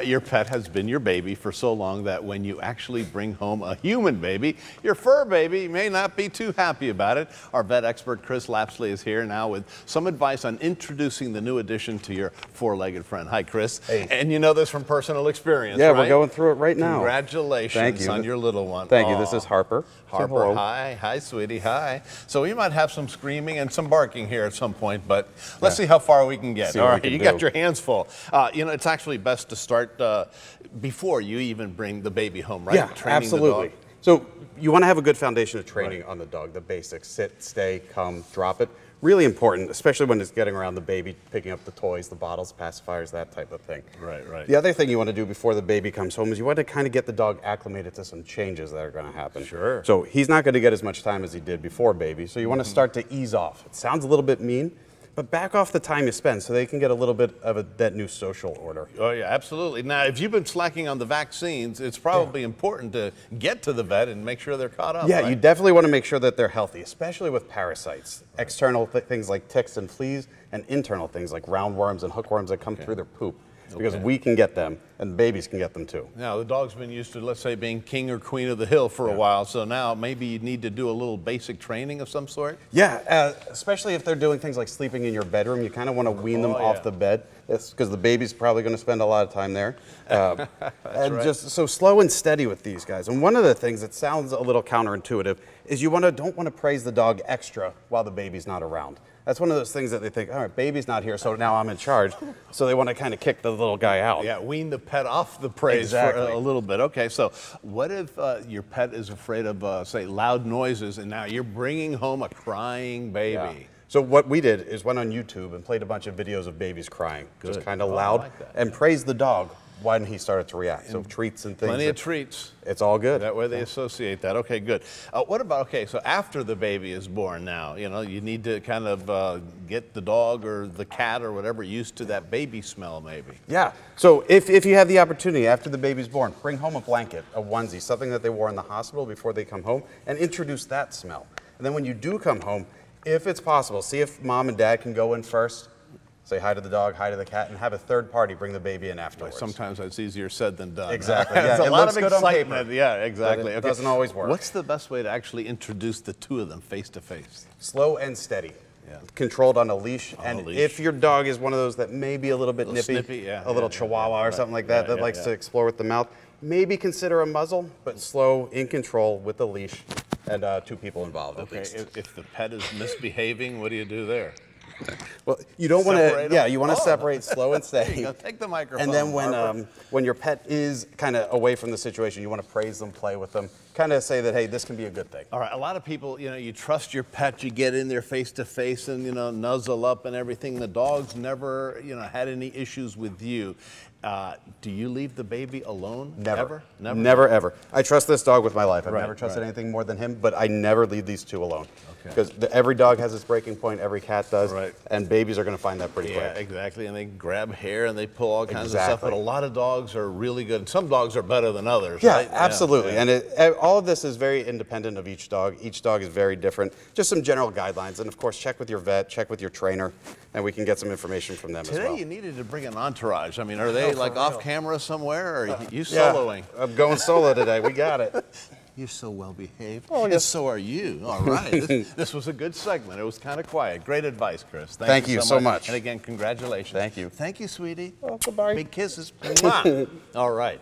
Your pet has been your baby for so long that when you actually bring home a human baby, your fur baby may not be too happy about it. Our vet expert Chris Lapsley is here now with some advice on introducing the new addition to your four-legged friend. Hi, Chris. Hey. And you know this from personal experience, Yeah, right? We're going through it right now. Congratulations on your little one. Thank you. This is Harper. Harper, hi. Hi, sweetie, hi. So we might have some screaming and some barking here at some point, but let's see how far we can get. All right, you got your hands full. You know, it's actually best to start before you even bring the baby home, right? Yeah, Training absolutely. The dog. So you want to have a good foundation of training on the dog, the basics: sit, stay, come, drop it. Really important, especially when it's getting around the baby, picking up the toys, the bottles, pacifiers, that type of thing. Right, right. The other thing you want to do before the baby comes home is you want to kind of get the dog acclimated to some changes that are going to happen. Sure. So he's not going to get as much time as he did before baby, so you want to start to ease off. It sounds a little bit mean, but back off the time you spend so they can get a little bit of that new social order. Oh, yeah, absolutely. Now, if you've been slacking on the vaccines, it's probably important to get to the vet and make sure they're caught up. Yeah, right? you definitely want to make sure that they're healthy, especially with parasites. Right. External things like ticks and fleas, and internal things like roundworms and hookworms that come through their poop. Because we can get them, and babies can get them too. Now, the dog's been used to, let's say, being king or queen of the hill for a while, so now maybe you need to do a little basic training of some sort? Yeah, especially if they're doing things like sleeping in your bedroom, you kind of want to wean them off the bed. That's because the baby's probably going to spend a lot of time there. And right. Just so slow and steady with these guys. And one of the things that sounds a little counterintuitive is you don't want to praise the dog extra while the baby's not around. That's one of those things that they think, all right, baby's not here, so now I'm in charge. So they want to kind of kick the little guy out. Yeah, wean the pet off the praise for a little bit. Okay, so what if your pet is afraid of, say, loud noises, and now you're bringing home a crying baby? Yeah. So what we did is went on YouTube and played a bunch of videos of babies crying, just kind of loud, and praised the dog when he started to react. So treats and things. Plenty of treats. It's all good. That way they associate that. Okay, good. What about, okay, so after the baby is born now, you know, you need to kind of get the dog or the cat or whatever used to that baby smell maybe. Yeah. So if you have the opportunity after the baby's born, bring home a blanket, a onesie, something that they wore in the hospital before they come home, and introduce that smell. And then when you do come home, if it's possible, see if mom and dad can go in first, say hi to the dog, hi to the cat, and have a third party bring the baby in afterwards. Sometimes that's easier said than done. Exactly. Yeah, It's a lot of excitement. Yeah, exactly. It doesn't always work. What's the best way to actually introduce the two of them face to face? Slow and steady. Yeah. Controlled on a leash. If your dog is one of those that may be a little bit nippy, a little chihuahua or something like that, that likes to explore with the mouth, maybe consider a muzzle, but slow, in control with a leash, and two people involved at least. If the pet is misbehaving, what do you do there? Well, you don't want to. Yeah, you want to separate slow and steady. Take the microphone. And then when your pet is kind of away from the situation, you want to praise them, play with them, kind of say that, hey, this can be a good thing. All right. A lot of people, you know, you trust your pet, you get in there face to face, and nuzzle up and everything. The dog's never, had any issues with you. Do you leave the baby alone? Never. Never? Never, ever. I trust this dog with my life. I've never trusted anything more than him, but I never leave these two alone. Because every dog has its breaking point, every cat does, and babies are going to find that pretty quick. Yeah, exactly, and they grab hair and they pull all kinds of stuff, but a lot of dogs are really good. Some dogs are better than others, yeah, right? Absolutely, and all of this is very independent of each dog. Each dog is very different. Just some general guidelines, and of course, check with your vet, check with your trainer, and we can get some information from them as well. Today you needed to bring an entourage. I mean, are they like off camera somewhere, or are you soloing? Yeah, I'm going solo today. We got it. You're so well behaved. Oh, yes. And so are you. All right. This was a good segment. It was kind of quiet. Great advice, Chris. Thank you so much. And again, congratulations. Thank you. Thank you, sweetie. Oh, goodbye. Big kisses. Mwah. All right.